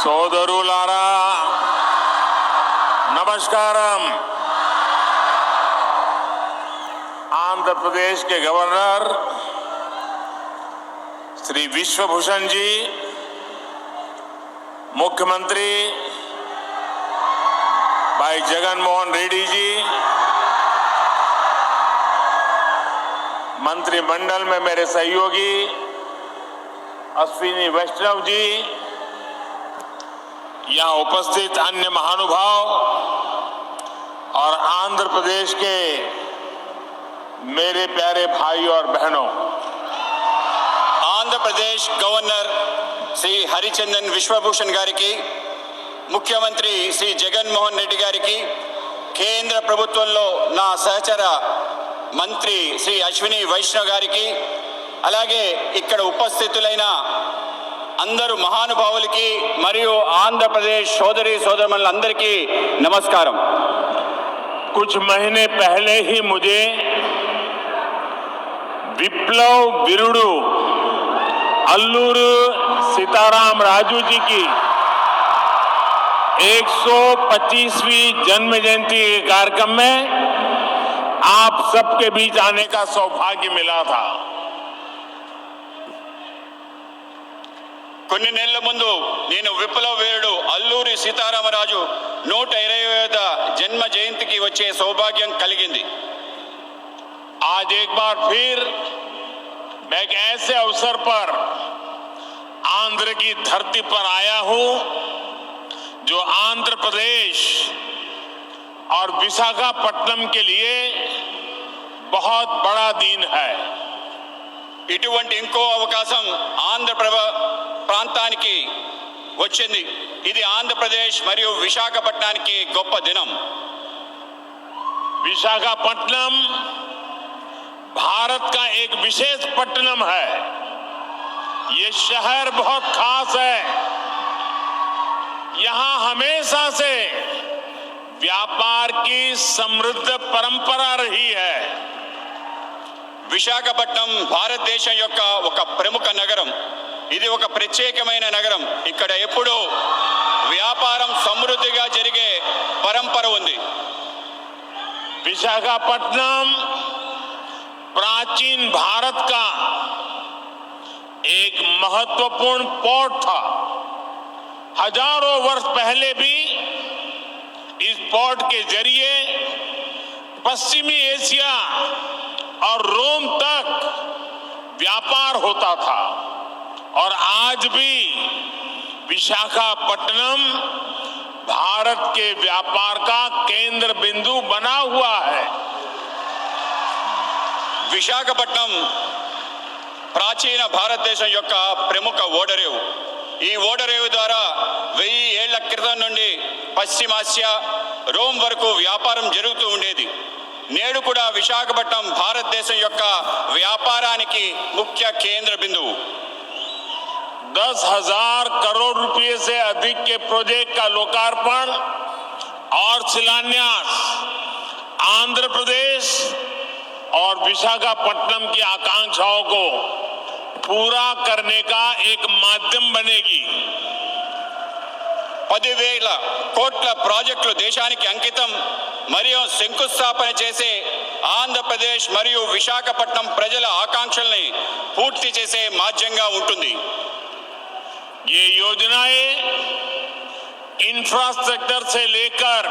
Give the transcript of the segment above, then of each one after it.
సోదరులారా नमस्कारम। आंध्र प्रदेश के गवर्नर श्री विश्वभूषण जी, मुख्यमंत्री भाई जगन मोहन रेड्डी जी, मंत्रिमंडल में मेरे सहयोगी अश्विनी वैष्णव जी, यहाँ उपस्थित अन्य महानुभाव और आंध्र प्रदेश के मेरे प्यारे भाई और बहनों, आंध्र प्रदेश गवर्नर श्री हरिचंदन विश्वभूषण गारिकी, मुख्यमंत्री श्री जगन मोहन रेड्डी गारिकी, केंद्र प्रभुत्वंलो ना सहचर मंत्री श्री अश्विनी वैष्णव गारिकी, అలాగే ఇక్కడ ఉపస్థితులైన అందరూ మహానుభావులకి మరియు ఆంధ్రప్రదేశ్ సోదరి సోదరులందరికీ నమస్కారం। कुछ महीने पहले ही मुझे विप्लव विरुडू अल्लूरू सीताराम राजू जी की 125वीं जन्म जयंती के कार्यक्रम में आप सबके बीच आने का सौभाग्य मिला था। కొన్ని నెలల ముందు నేను విప్లవ వీరుడు అల్లూరి సీతారామరాజు 120వ జన్మ జయంతికి వచ్చే సౌభాగ్యం కలిగింది। आज एक बार फिर मैं एक ऐसे अवसर पर आंध्र की धरती पर आया हूं जो आंध्र प्रदेश और विशाखापट्टनम के लिए बहुत बड़ा दिन है। ఇటువంటి ఇంకో అవకాశం ఆంధ్ర ప్రాంతానికి వచ్చింది। ఇది ఆంధ్రప్రదేశ్ మరియు విశాఖపట్నానికి గొప్ప దినం। विशाखापट्टनम भारत का एक विशेष पट्टनम है। ये शहर बहुत खास है। यहां हमेशा से व्यापार की समृद्ध परंपरा रही है। విశాఖపట్నం భారతదేశం యొక్క ఒక ప్రముఖ నగరం। ఇది ఒక ప్రత్యేకమైన నగరం। ఇక్కడ ఎప్పుడూ వ్యాపారం సమృద్ధిగా జరిగే పరంపర ఉంది। विशाखापट्टनम प्राचीन भारत का एक महत्वपूर्ण पोर्ट था। हजारों वर्ष पहले भी इस पोर्ट के जरिए पश्चिमी एशिया और रोम तक व्यापार होता था और आज भी विशाखापट्टनम भारत के व्यापार का केंद्र बिंदु बना हुआ है। విశాఖపట్నం ప్రాచీన భారతదేశం యొక్క ప్రముఖ ఓడరేవు। ఈ ఓడరేవు ద్వారా 1000 ఏళ్ల క్రితం నుండి పశ్చిమాసియా రోమ్ వరకు వ్యాపారం జరుగుతూ ఉండేది। నేడు కూడా విశాఖపట్నం భారతదేశం యొక్క వ్యాపారానికి ముఖ్య కేంద్ర బిందువు। 10,000 करोड़ रुपए से अधिक के प्रोजेक्ट का लोकार्पण और शिलान्यास आंध्र प्रदेश और विशाखापट्टनम की आकांक्षाओं को पूरा करने का एक माध्यम बनेगी। 10,000 కోట్ల ప్రాజెక్టులు దేశానికి అంకితం మరియు శంకుస్థాపన చేసే ఆంధ్రప్రదేశ్ మరియు విశాఖపట్నం ప్రజల ఆకాంక్షల్ని పూర్తి చేసే మాధ్యంగా ఉంటుంది। ये योजनाएं इंफ्रास्ट्रक्चर से लेकर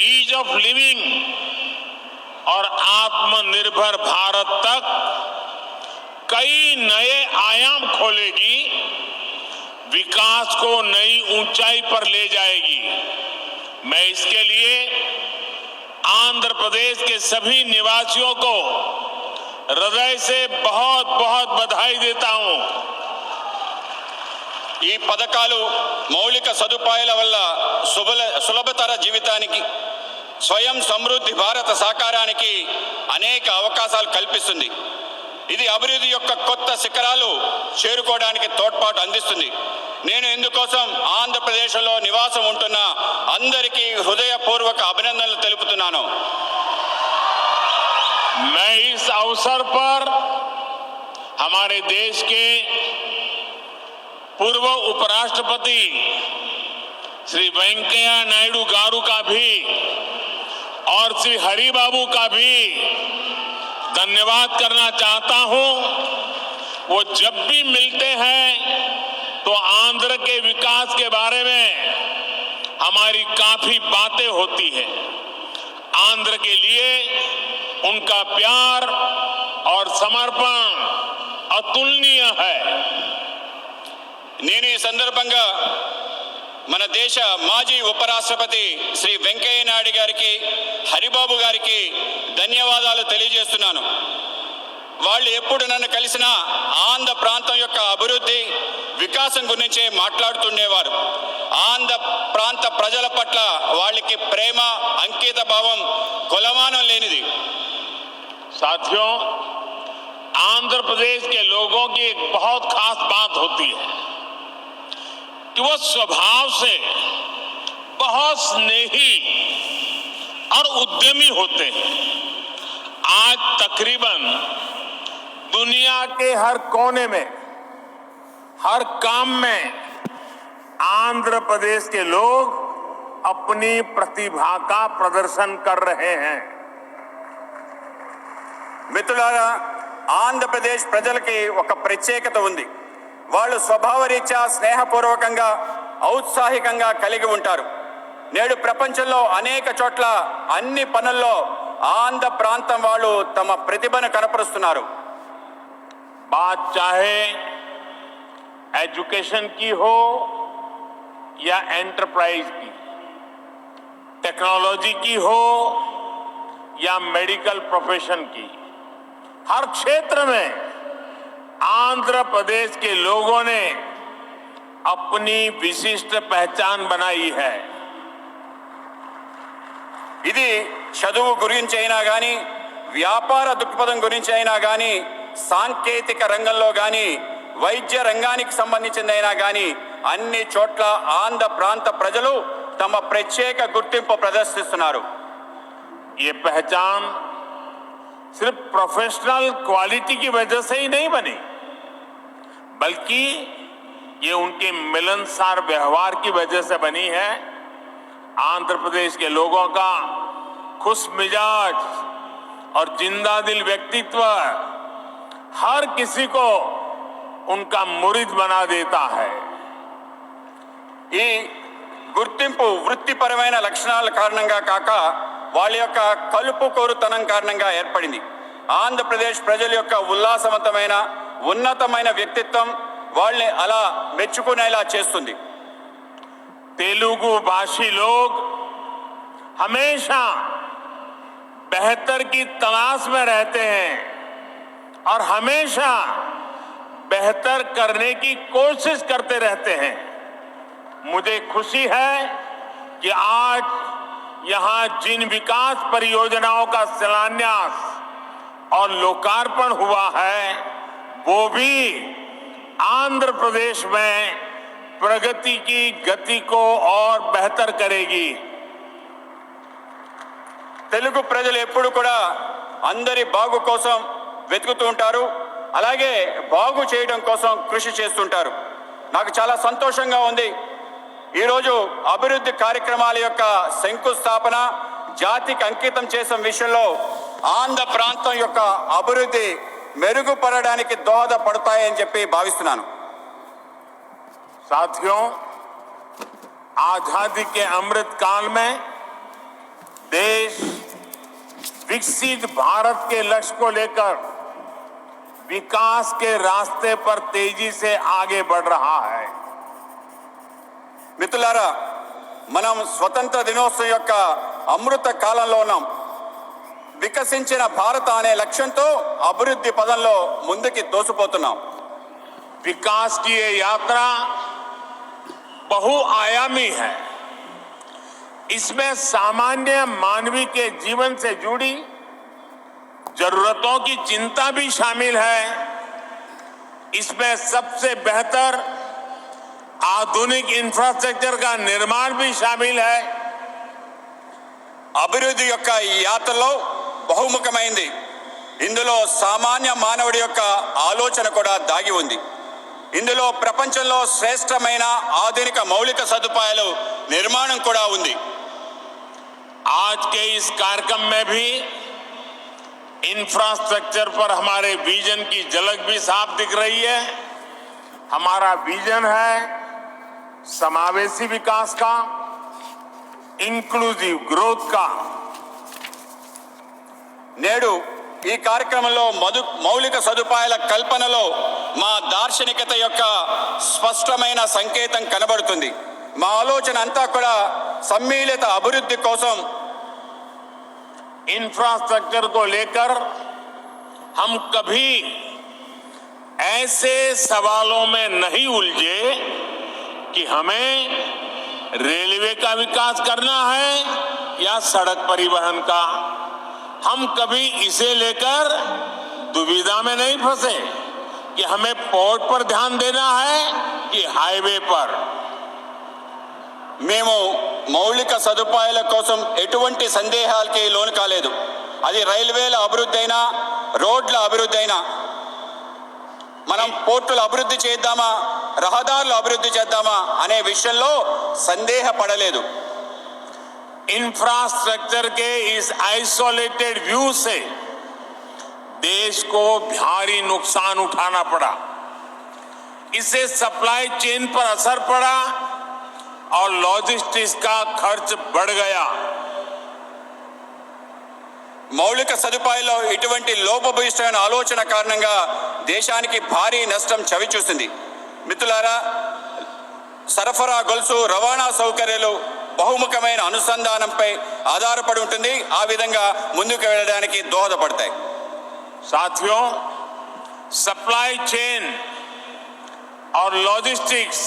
ईज ऑफ लिविंग और आत्मनिर्भर भारत तक कई नए आयाम खोलेगी, विकास को नई ऊंचाई पर ले जाएगी। मैं इसके लिए आंध्र प्रदेश के सभी निवासियों को हृदय से बहुत बहुत बधाई देता हूं। ఈ పథకాలు మౌలిక సదుపాయాల వల్ల సులభతర జీవితానికి, స్వయం సమృద్ధి భారత సాకారానికి అనేక అవకాశాలు కల్పిస్తుంది। ఇది అభివృద్ధి యొక్క కొత్త శిఖరాలు చేరుకోవడానికి తోడ్పాటు అందిస్తుంది। నేను ఇందుకోసం ఆంధ్రప్రదేశ్లో నివాసం ఉంటున్న అందరికీ హృదయపూర్వక అభినందనలు తెలుపుతున్నాను। मैं इस अवसर पर हमारे देश के पूर्व उपराष्ट्रपति श्री वेंकैया नायडू गारू का भी और श्री हरिबाबू का भी धन्यवाद करना चाहता हूं। वो जब भी मिलते हैं तो आंध्र के विकास के बारे में हमारी काफी बातें होती हैं। आंध्र के लिए उनका प्यार और समर्पण अतुलनीय है। నేను ఈ సందర్భంగా మన దేశ మాజీ ఉపరాష్ట్రపతి శ్రీ వెంకయ్య నాయుడు గారికి హరిబాబు గారికి ధన్యవాదాలు తెలియజేస్తున్నాను. వాళ్ళు ఎప్పుడు నన్ను కలిసినా ఆంధ్ర ప్రాంతం యొక్క అభివృద్ధి వికాసం గురించే మాట్లాడుతుండేవారు. ఆంధ్ర ప్రాంత ప్రజల పట్ల వాళ్ళకి ప్రేమ అంకిత భావం కొలమానం లేనిది. साथियों, आंध्र प्रदेश के लोगों की एक बहुत खास बात होती है कि वो स्वभाव से बहुत स्नेही और उद्यमी होते हैं। आज तकरीबन दुनिया के हर कोने में, हर काम में आंध्र प्रदेश के लोग अपनी प्रतिभा का प्रदर्शन कर रहे हैं। మిత్రులారా, ఆంధ్రప్రదేశ్ ప్రజలకి ఒక ప్రత్యేకత ఉంది. వాళ్ళు స్వభావరీత్యా స్నేహపూర్వకంగా ఔత్సాహికంగా కలిగి ఉంటారు. నేడు ప్రపంచంలో అనేక చోట్ల అన్ని పనుల్లో ఆంధ్ర ప్రాంతం వాళ్ళు తమ ప్రతిభను కనపరుస్తున్నారు. बात चाहे एजुकेशन की हो या एंटरप्राइज की, टेक्नोलॉजी की हो या मेडिकल प्रोफेशन की, हर क्षेत्र में आंध्र प्रदेश के लोगों ने अपनी विशिष्ट पहचान बनाई है। ఇది చదువు గురించి అయినా కానీ, వ్యాపార దృక్పథం గురించి అయినా కానీ, సాంకేతిక రంగంలో కానీ, వైద్య రంగానికి సంబంధించిందైనా కానీ అన్ని చోట్ల ఆంధ్ర ప్రాంత ప్రజలు తమ ప్రత్యేక గుర్తింపు ప్రదర్శిస్తున్నారు. ये पहचान सिर्फ प्रोफेशनल क्वालिटी की वजह से ही नहीं बनी, बल्कि ये उनके मिलनसार व्यवहार की वजह से बनी है। आंध्र प्रदेश के लोगों का खुश मिजाज और जिंदा दिल व्यक्तित्व हर किसी को उनका मुरीद बना देता है। ఈ గుర్తింపు వృత్తిపరమైన లక్షణాల కారణంగా కాక వాళ్ళ యొక్క కలుపు కోరుతనం కారణంగా ఏర్పడింది. ఆంధ్రప్రదేశ్ ప్రజల యొక్క ఉల్లాసవంతమైన ఉన్నతమైన వ్యక్తిత్వం వాళ్ళని అలా మెచ్చుకునేలా చేస్తుంది. तेलुगु भाषी लोग हमेशा बेहतर की तलाश में रहते हैं और हमेशा बेहतर करने की कोशिश करते रहते हैं। मुझे खुशी है कि आज यहां जिन विकास परियोजनाओं का शिलान्यास और लोकार्पण हुआ है वो भी आंध्र प्रदेश में प्रगति की गति को और बेहतर करेगी। తెలుగు ప్రజలు ఎప్పుడు కూడా అందరి బాగు కోసం వెతుకుతూ ఉంటారు, అలాగే బాగు చేయడం కోసం కృషి చేస్తుంటారు. నాకు చాలా సంతోషంగా ఉంది. ఈరోజు అభివృద్ధి కార్యక్రమాల యొక్క శంకుస్థాపన జాతికి అంకితం చేసిన విషయంలో ఆంధ్ర ప్రాంతం యొక్క అభివృద్ధి మెరుగుపడడానికి దోహదపడతాయని చెప్పి భావిస్తున్నాను. साथियों, आजादी के अमृत काल में देश विकसित भारत के लक्ष्य को लेकर विकास के रास्ते पर तेजी से आगे बढ़ रहा है। మిత్రులారా, మనం స్వతంత్ర దినోత్సవం యొక్క అమృత కాలంలో ఉన్నాం. వికసించిన భారత అనే లక్ష్యంతో అభివృద్ధి పదంలో ముందుకి తోసిపోతున్నాం. विकास की ये यात्रा बहुआयामी है। इसमें सामान्य मानवी के जीवन से जुड़ी जरूरतों की चिंता भी शामिल है। इसमें सबसे बेहतर आधुनिक इंफ्रास्ट्रक्चर का निर्माण भी शामिल है। అభివృద్ధి యొక్క ఈ యాత్రలో బహుముఖమైంది. ఇందులో సామాన్య మానవుడి యొక్క ఆలోచన కూడా దాగి ఉంది. ఇందులో ప్రపంచంలో శ్రేష్టమైన ఆధునిక మౌలిక సదుపాయాలు నిర్మాణం కూడా ఉంది. आज के इस कार्यक्रम में भी इंफ्रास्ट्रक्चर पर हमारे विजन की झलक भी साफ दिख रही है। हमारा विजन है समावेशी विकास का, इंक्लूसिव ग्रोथ का। నేడు ఈ కార్యక్రమంలో మౌలిక సదుపాయాల కల్పనలో మా దార్శనికత యొక్క స్పష్టమైన సంకేతం కనబడుతుంది. మా ఆలోచన అంతా కూడా సమ్మిళిత అభివృద్ధి కోసం. इंफ्रास्ट्रक्चर को लेकर हम कभी ऐसे सवालों में नहीं उलझे कि हमें रेलवे का विकास करना है या सड़क परिवहन का। हम कभी इसे लेकर दुविधा में नहीं फंसे कि हमें पोर्ट पर ध्यान देना है कि हाईवे पर। మేము మౌలిక సదుపాయాల కోసం ఎటువంటి సందేహాలకి లోను కాలేదు. అది రైల్వేల అభివృద్ధి అయినా, రోడ్ల అభివృద్ధి అయినా, మనం పోర్టుల అభివృద్ధి చేద్దామా, రహదారుల అభివృద్ధి చేద్దామా అనే విషయంలో సందేహపడలేదు. इंफ्रास्ट्रक्चर के इस आइसोलेटेड व्यू से देश को भारी नुकसान उठाना पड़ा। इससे सप्लाई चेन पर असर पड़ा और लॉजिस्टिक्स का खर्च बढ़ गया। మౌలిక సదుపాయాల్లో ఇటువంటి లోపభూయిష్టమైన ఆలోచన కారణంగా దేశానికి భారీ నష్టం చవిచూసింది. మిత్రులారా, సరఫరా గొలుసు, రవాణా సౌకర్యాలు బహుముఖమైన అనుసంధానంపై ఆధారపడి ఉంటుంది. ఆ విధంగా ముందుకు వెళ్ళడానికి దోహదపడతాయి. साथियों, सप्लाई चेन और लॉजिस्टिक्स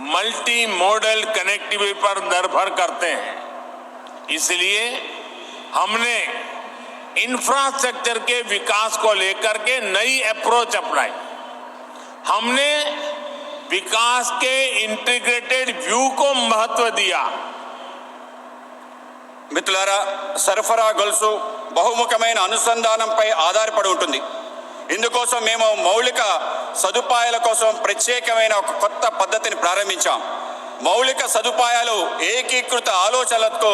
मल्टी मॉडल कनेक्टिविटी पर निर्भर करते हैं। इसलिए हमने इंफ्रास्ट्रक्चर के विकास को लेकर के नई अप्रोच अपनाई। हमने विकास के इंटीग्रेटेड व्यू को महत्व दिया। మిత్రులారా, సరఫరా గొలుసు బహుముఖమైన అనుసంధానంపై ఆధారపడి ఉంటుంది. ఇందుకోసం మేము మౌలిక సదుపాయాల కోసం ప్రత్యేకమైన ఒక కొత్త పద్ధతిని ప్రారంభించాం. మౌలిక సదుపాయాలు ఏకీకృత ఆలోచనలకు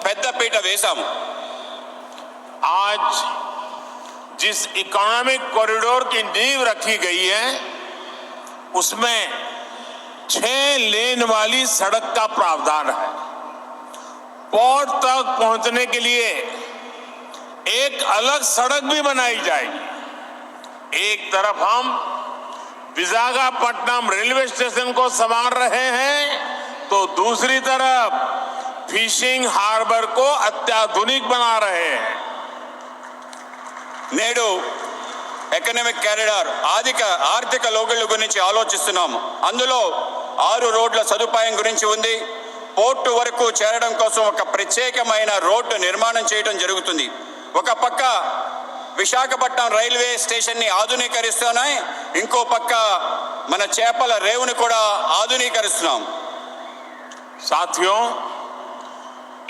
పెద్దపీట వేశాము. आज जिस इकोनॉमिक कॉरिडोर की नींव रखी गई है उसमें 6 लेन वाली सड़क का प्रावधान है। पोर्ट तक पहुंचने के लिए एक अलग सड़क भी बनाई जाएगी। एक तरफ हम विशाखापट्टनम रेलवे स्टेशन को संवार रहे हैं तो दूसरी तरफ फिशिंग हार्बर को अत्याधुनिक बना रहे हैं। నేడు ఎకనామిక్ కారిడార్ ఆర్థిక లోగుల గురించి ఆలోచిస్తున్నాము. అందులో 6 రోడ్ల సదుపాయం గురించి ఉంది. పోర్టు వరకు చేరడం కోసం ఒక ప్రత్యేకమైన రోడ్డు నిర్మాణం చేయడం జరుగుతుంది. ఒక పక్క విశాఖపట్నం రైల్వే స్టేషన్ని ఆధునీకరిస్తున్నాయి, ఇంకో పక్క మన చేపల రేవుని కూడా ఆధునీకరిస్తున్నాం. साथियों,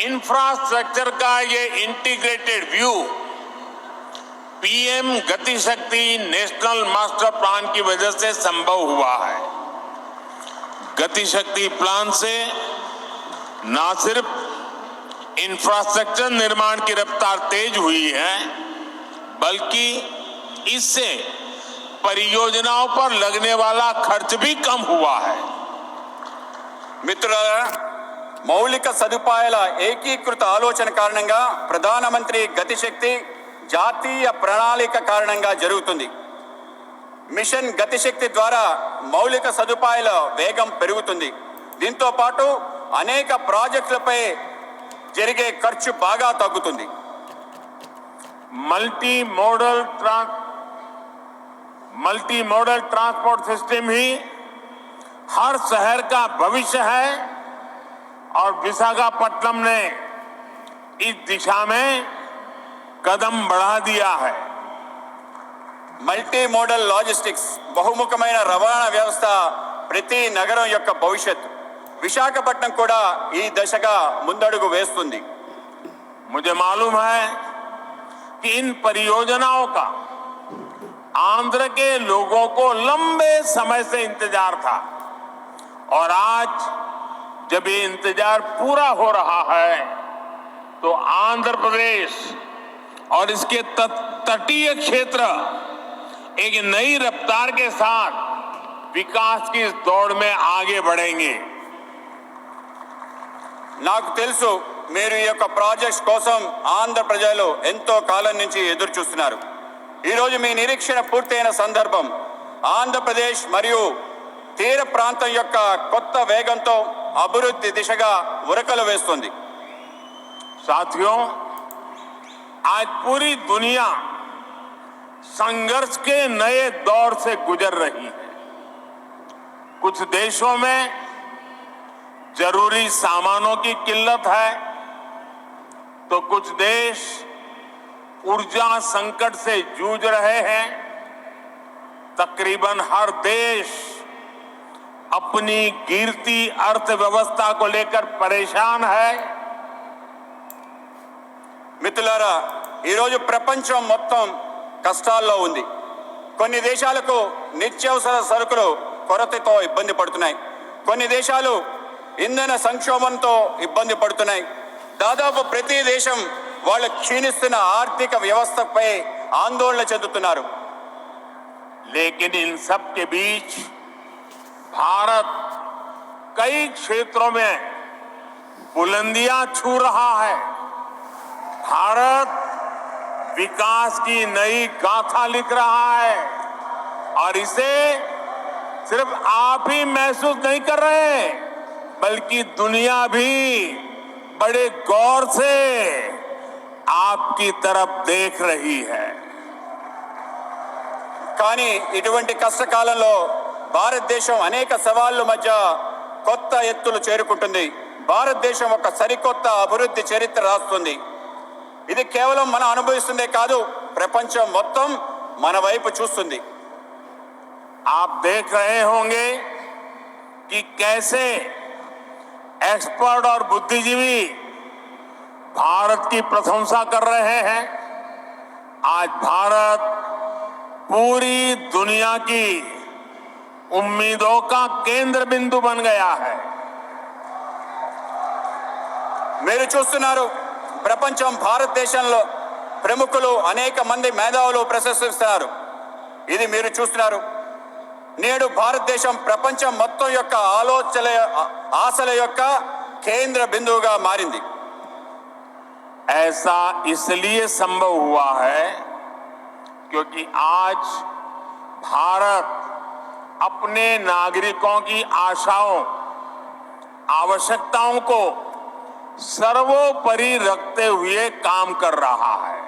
इंफ्रास्ट्रक्चर का ये इंटीग्रेटेड व्यू पीएम गति शक्ति नेशनल मास्टर प्लान की वजह से संभव हुआ है। गति शक्ति प्लान से न सिर्फ इंफ्रास्ट्रक्चर निर्माण की रफ्तार तेज हुई है, बल्कि इससे परियोजनाओं पर लगने वाला खर्च भी कम हुआ है। మిత్రులారా, మౌలిక సదుపాయాల ఏకీకృత ఆలోచన కారణంగా ప్రధానమంత్రి గతిశక్తి జాతీయ ప్రణాళిక కారణంగా జరుగుతుంది. మిషన్ గతిశక్తి ద్వారా మౌలిక సదుపాయాల వేగం పెరుగుతుంది. దీంతో పాటు అనేక ప్రాజెక్టులపై జరిగే ఖర్చు బాగా తగ్గుతుంది. मल्टी मॉडल ट्रांसपोर्ट सिस्टम ही हर शहर का भविष्य है और विशाखापट्टनम ने इस दिशा में कदम बढ़ा दिया है। మల్టీ మోడల్ లాజిస్టిక్స్ బహుముఖమైన రవాణా వ్యవస్థ ప్రతి నగరం యొక్క భవిష్యత్తు. విశాఖపట్నం కూడా ఈ దశగా ముందడుగు వేస్తుంది. मुझे मालूम है कि इन परियोजनाओं का आंध्र के लोगों को लंबे समय से इंतजार था और आज जब ये इंतजार पूरा हो रहा है तो आंध्र प्रदेश और इसके तटीय क्षेत्र एक नई रफ्तार के साथ विकास की इस दौड़ में आगे बढ़ेंगे। నాకు తెలుసు మీరు ఈ యొక్క ప్రాజెక్ట్స్ కోసం ఆంధ్ర ప్రజలు ఎంతో కాలం నుంచి ఎదురు చూస్తున్నారు. ఈరోజు మీ నిరీక్షణ పూర్తయిన సందర్భం ఆంధ్రప్రదేశ్ మరియు తీర ప్రాంతం యొక్క కొత్త వేగంతో అభివృద్ధి దిశగా ఉరకలు వేస్తుంది. साथियों, आज पूरी दुनिया संघर्ष के नए दौर से गुजर रही है। कुछ देशों में जरूरी सामानों की किल्लत है तो कुछ देश ऊर्जा संकट से जूझ रहे हैं। तकरीबन हर देश अपनी गिरती अर्थव्यवस्था को लेकर परेशान है। మిత్రులారా, ఈరోజు ప్రపంచం మొత్తం కష్టాల్లో ఉంది. కొన్ని దేశాలకు నిత్యావసర సరుకులు కొరతతో ఇబ్బంది పడుతున్నాయి. కొన్ని దేశాలు ఇంధన సంక్షోభంతో ఇబ్బంది పడుతున్నాయి. దాదాపు ప్రతి దేశం వాళ్ళ క్షీణిస్తున్న ఆర్థిక వ్యవస్థపై ఆందోళన చెందుతున్నారు. लेकिन इन सब के बीच भारत कई क्षेत्रों में बुलंदियां छू रहा है। भारत विकास की नई गाथा लिख रहा है और इसे सिर्फ आप ही महसूस नहीं कर रहे बल्कि दुनिया भी बड़े गौर से आपकी तरफ देख रही है। కానీ ఇటువంటి కష్టకాలంలో భారతదేశం అనేక సవాళ్ల మధ్య కొత్త ఎత్తులు చేరుకుంటుంది. భారతదేశం ఒక సరికొత్త అభివృద్ధి చరిత్ర రాస్తుంది. ఇది కేవలం మనం అనుభవిస్తుందే కాదు, ప్రపంచం మొత్తం మన వైపు చూస్తుంది. आप देख रहे होंगे कि कैसे एक्सपर्ट और बुद्धिजीवी भारत की प्रशंसा कर रहे हैं। आज भारत पूरी दुनिया की उम्मीदों का केंद्र बिंदु बन गया है। మీరు చూస్తున్నారు, ప్రపంచం భారతదేశంలో ప్రముఖులు అనేక మంది మేధావులు ప్రశంసిస్తున్నారు. ఇది మీరు చూస్తున్నారు. నేడు భారతదేశం ప్రపంచం మొత్తం యొక్క ఆశల యొక్క కేంద్ర బిందువుగా మారింది. ऐसा इसलिए संभव हुआ है क्योंकि आज भारत अपने नागरिकों की आशाओं, आवश्यकताओं को सर्वोपरि रखते हुए काम कर रहा है।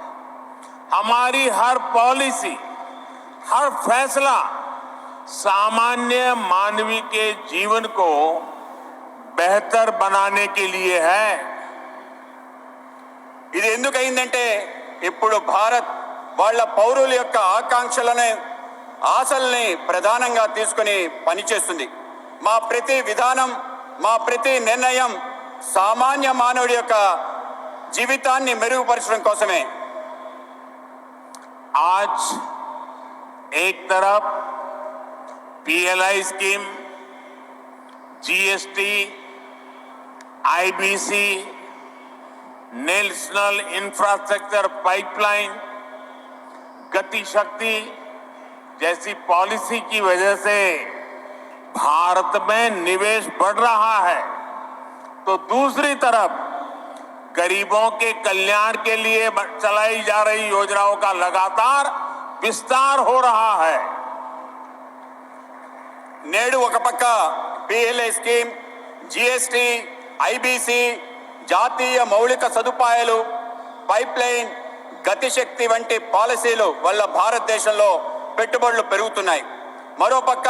हमारी हर पॉलिसी, हर फैसला सामान्य मानवी के जीवन को बेहतर बनाने के लिए है। ఇది ఎందుకు అయిందంటే ఇప్పుడు భారత్ వాళ్ళ పౌరుల యొక్క ఆకాంక్షలను, ఆశల్ని ప్రధానంగా తీసుకుని పనిచేస్తుంది. మా ప్రతి విధానం, మా ప్రతి నిర్ణయం సామాన్య మానవుడి యొక్క జీవితాన్ని మెరుగుపరచడం కోసమే. आज एक तरफ PLI scheme, GST, IBC, national infrastructure pipeline, गति शक्ति जैसी पॉलिसी की वजह से भारत में निवेश बढ़ रहा है तो दूसरी तरफ गरीबों के कल्याण के लिए चलाई जा रही योजनाओं का लगातार विस्तार हो रहा है। నేడు ఒక పక్క పిఎల్ఐ స్కీమ్, జిఎస్టి, ఐబిసి, జాతీయ మౌలిక సదుపాయాలు, పైప్ లైన్, గతిశక్తి వంటి పాలసీలు వల్ల భారతదేశంలో పెట్టుబడులు పెరుగుతున్నాయి. మరోపక్క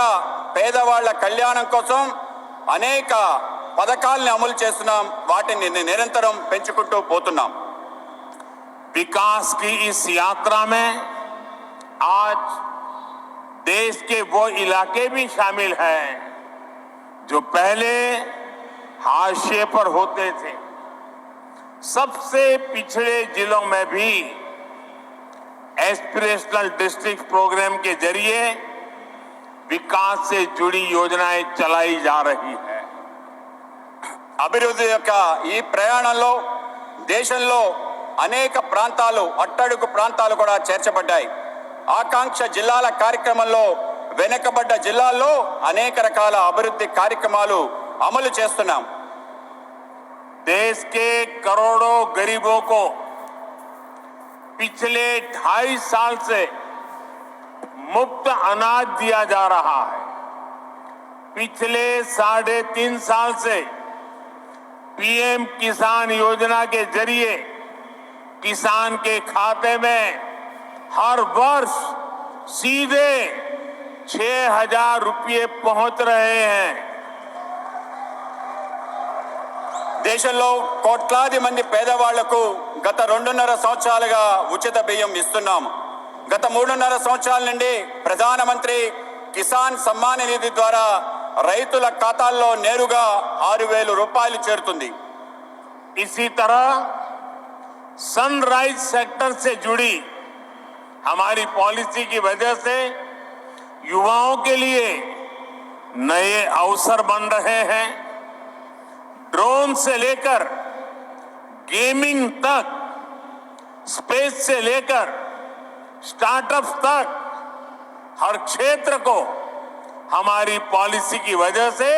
పేదవాళ్ల కళ్యాణం కోసం అనేక పథకాలను అమలు చేస్తున్నాం. వాటిని నిరంతరం పెంచుకుంటూ పోతున్నాం. विकास की इस यात्रा में आज देश के वो इलाके भी शामिल हैं जो पहले हाशिए पर होते थे। सबसे पिछड़े जिलों में भी एस्पिरेशनल डिस्ट्रिक्ट प्रोग्राम के जरिए विकास से जुड़ी योजनाएं चलाई जा रही है। అభివృద్ధి యొక్క ఈ ప్రయాణంలో దేశంలో అనేక ప్రాంతాలు అట్టడుగు ప్రాంతాలు కూడా చేర్చబడ్డాయి. ఆకాంక్ష జిల్లాల కార్యక్రమంలో వెనుకబడ్డ జిల్లాల్లో అనేక రకాల అభివృద్ధి కార్యక్రమాలు అమలు చేస్తున్నాం. देश के करोड़ों गरीबों को पिछले 2.5 साल से मुफ्त अनाज दिया जा रहा है। पिछले 3.5 साल से पीएम किसान योजना के जरिए किसान के खाते में हर वर्ष सीधे 6,000 रुपये पहुंच रहे हैं। దేశంలో కోట్లాది మంది పేదవాళ్లకు గత 2.5 సంవత్సరాలుగా ఉచిత బియ్యం ఇస్తున్నాము. గత 3.5 సంవత్సరాల నుండి ప్రధానమంత్రి కిసాన్ సమ్మాన్ నిధి ద్వారా రైతుల ఖాతాల్లో నేరుగా 6,000 రూపాయలు చేరుతుంది. इसी तरह सनराइज सेक्टर से जुड़ी हमारी पॉलिसी की वजह से युवाओं के लिए नए अवसर बन रहे हैं। ड्रोन से लेकर गेमिंग तक, स्पेस से लेकर स्टार्टअप्स तक हर क्षेत्र को हमारी पॉलिसी की वजह से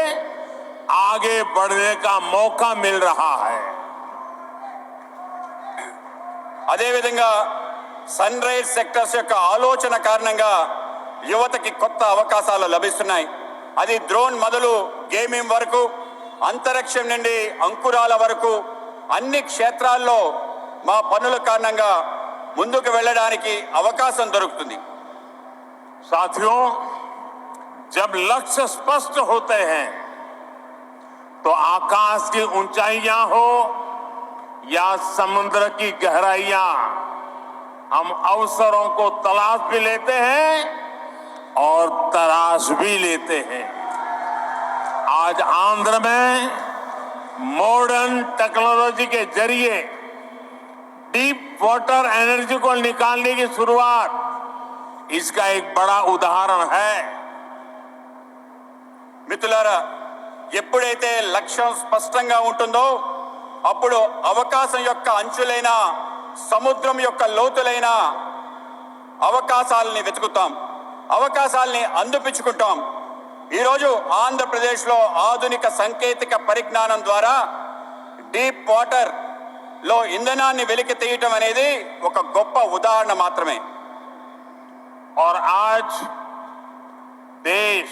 आगे बढ़ने का मौका मिल रहा है। అదేవిధంగా సన్ రైజ్ సెక్టర్స్ యొక్క ఆలోచన కారణంగా యువతకి కొత్త అవకాశాలు లభిస్తున్నాయి. అది డ్రోన్ మొదలు గేమింగ్ వరకు, అంతరిక్షం నుండి అంకురాల వరకు అన్ని క్షేత్రాల్లో మా పనుల కారణంగా ముందుకు వెళ్ళడానికి అవకాశం దొరుకుతుంది. साथियों, जब लक्ष्य स्पष्ट होते हैं तो आकाश की ऊंचाइयां हो या समुद्र की गहराइयां, हम अवसरों को तलाश भी लेते हैं और तराश भी लेते हैं। आज आंध्र में मॉडर्न टेक्नोलॉजी के जरिए डीप वाटर एनर्जी को निकालने की शुरुआत इसका एक बड़ा उदाहरण है। మిత్రులారా, ఎప్పుడైతే లక్ష్యం స్పష్టంగా ఉంటుందో అప్పుడు అవకాశం యొక్క అంచులైన, సముద్రం యొక్క లోతులైన అవకాశాలని వెతుకుతాం, అవకాశాలని అందిపుచ్చుకుంటాం. ఈరోజు ఆంధ్రప్రదేశ్లో ఆధునిక సాంకేతిక పరిజ్ఞానం ద్వారా డీప్ వాటర్ లో ఇంధనాన్ని వెలికి తీయటం అనేది ఒక గొప్ప ఉదాహరణ మాత్రమే. और आज देश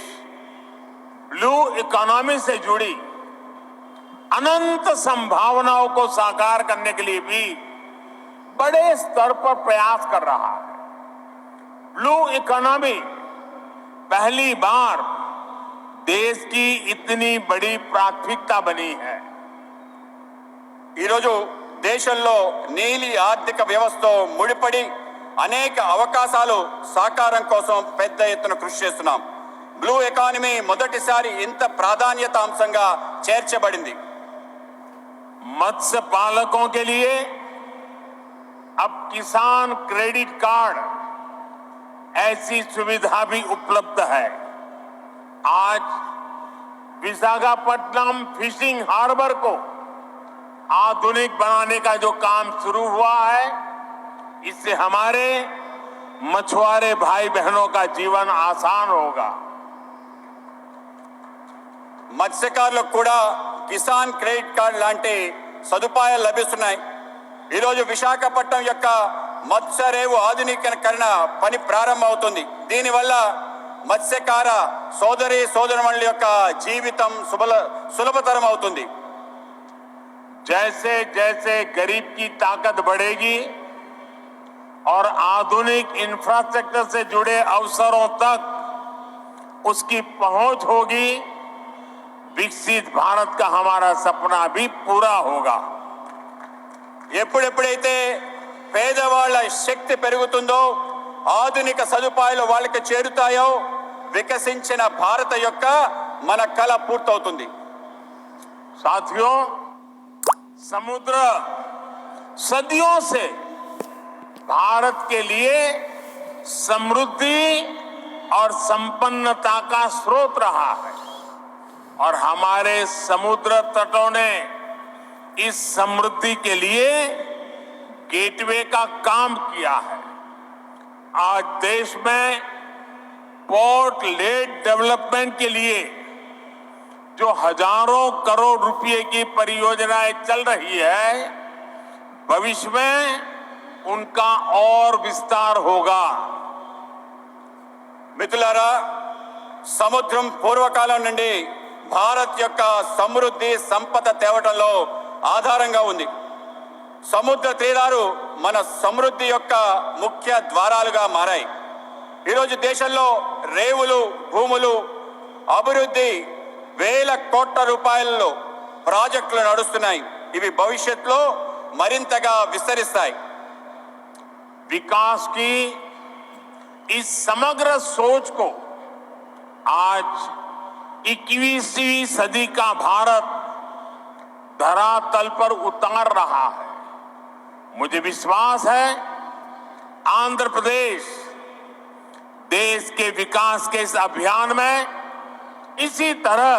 ब्लू इकोनॉमी से जुड़ी अनंत संभावनाओं को साकार करने के लिए भी बड़े स्तर पर प्रयास कर रहा है। ब्लू इकोनॉमी पहली बार देश की इतनी बड़ी प्राथमिकता बनी है। ఈరోజు దేశంలో నీలి ఆర్థిక వ్యవస్థతో ముడిపడి అనేక అవకాశాలు సాకారం కోసం పెద్ద ఎత్తున కృషి చేస్తున్నాం. బ్లూ ఎకానమీ మొదటిసారి ఇంత ప్రాధాన్యత అంశంగా చేర్చబడింది. मत्स्य पालकों के लिए अब किसान क्रेडिट कार्ड ऐसी सुविधा भी उपलब्ध है। आज विशाखापट्टनम फिशिंग हार्बर को आधुनिक बनाने का जो काम शुरू हुआ है, इससे हमारे मछुआरे भाई बहनों का जीवन आसान होगा। మత్స్యకారులకు కూడా కిసాన్ క్రెడిట్ కార్డ్ లాంటి సదుపాయాలు లభిస్తున్నాయి. ఈరోజు విశాఖపట్నం యొక్క మత్స్య రేవు ఆధునీకరణ పని ప్రారంభమవుతుంది. దీనివల్ల మత్స్యకార సోదరి సోదరుమణుల యొక్క జీవితం సులభతరం అవుతుంది. जैसे जैसे गरीब की ताकत बढ़ेगी और आधुनिक इंफ्रास्ट्रक्चर से जुड़े अवसरों तक उसकी पहुंच होगी, विकसित भारत का हमारा सपना भी पूरा होगा। ఎప్పుడెప్పుడైతే పేదవాళ్ల శక్తి పెరుగుతుందో, ఆధునిక సదుపాయాలు వాళ్ళకి చేరుతాయో, వికసించిన భారత యొక్క మన కల పూర్తవుతుంది. साथियों, समुद्र सदियों से भारत के लिए समृद्धि और संपन्नता का स्रोत रहा है और हमारे समुद्र तटों ने इस समृद्धि के लिए गेटवे का काम किया है। आज देश में पोर्ट लेड डेवलपमेंट के लिए जो हजारों करोड़ रुपए की परियोजनाएं चल रही है, भविष्य में उनका और विस्तार होगा। మిత్రులారా, సముద్రం పూర్వకాలం నుండి భారత్ యొక్క సమృద్ధి సంపద తేవటంలో ఆధారంగా ఉంది. సముద్ర తీరాలు మన సమృద్ధి యొక్క ముఖ్య ద్వారాలుగా మారాయి. ఈరోజు దేశంలో రేవులు, భూములు, అభివృద్ధి వేల కోట్ల రూపాయలలో ప్రాజెక్టులు నడుస్తున్నాయి. ఇవి భవిష్యత్తులో మరింతగా విస్తరిస్తాయి. विकास की इस समग्र सोच को आज 21वीं सदी का भारत धरातल पर उतार रहा है। मुझे विश्वास है आंध्र प्रदेश देश के विकास के इस अभियान में इसी तरह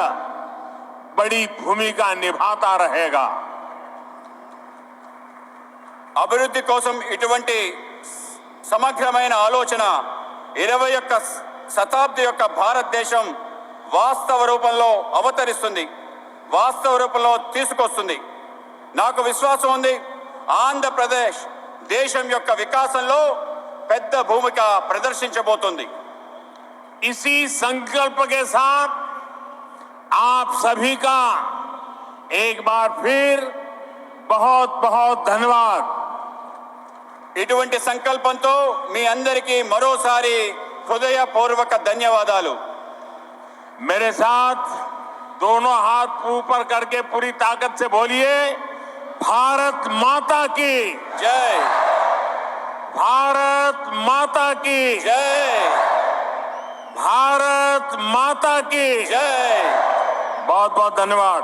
बड़ी भूमिका निभाता रहेगा। అభివృద్ధి కోసం ఇటువంటి సమగ్రమైన ఆలోచన 21వ శతాబ్ది యొక్క భారతదేశం వాస్తవ రూపంలో అవతరిస్తుంది, వాస్తవ రూపంలో తీసుకొస్తుంది. నాకు విశ్వాసం ఉంది, ఆంధ్రప్రదేశ్ దేశం యొక్క వికాసంలో పెద్ద భూమిక ప్రదర్శించబోతుంది. इसी संकल्प के साथ आप सभी का एक बार फिर बहुत बहुत धन्यवाद। ఇటువంటి సంకల్పంతో మీ అందరికీ మరోసారి హృదయపూర్వక ధన్యవాదాలు. मेरे साथ दोनों हाथ ऊपर करके पूरी ताकत से बोलिए, भारत माता की జై, भारत माता की జై, भारत माता की జై. बहुत बहुत धन्यवाद।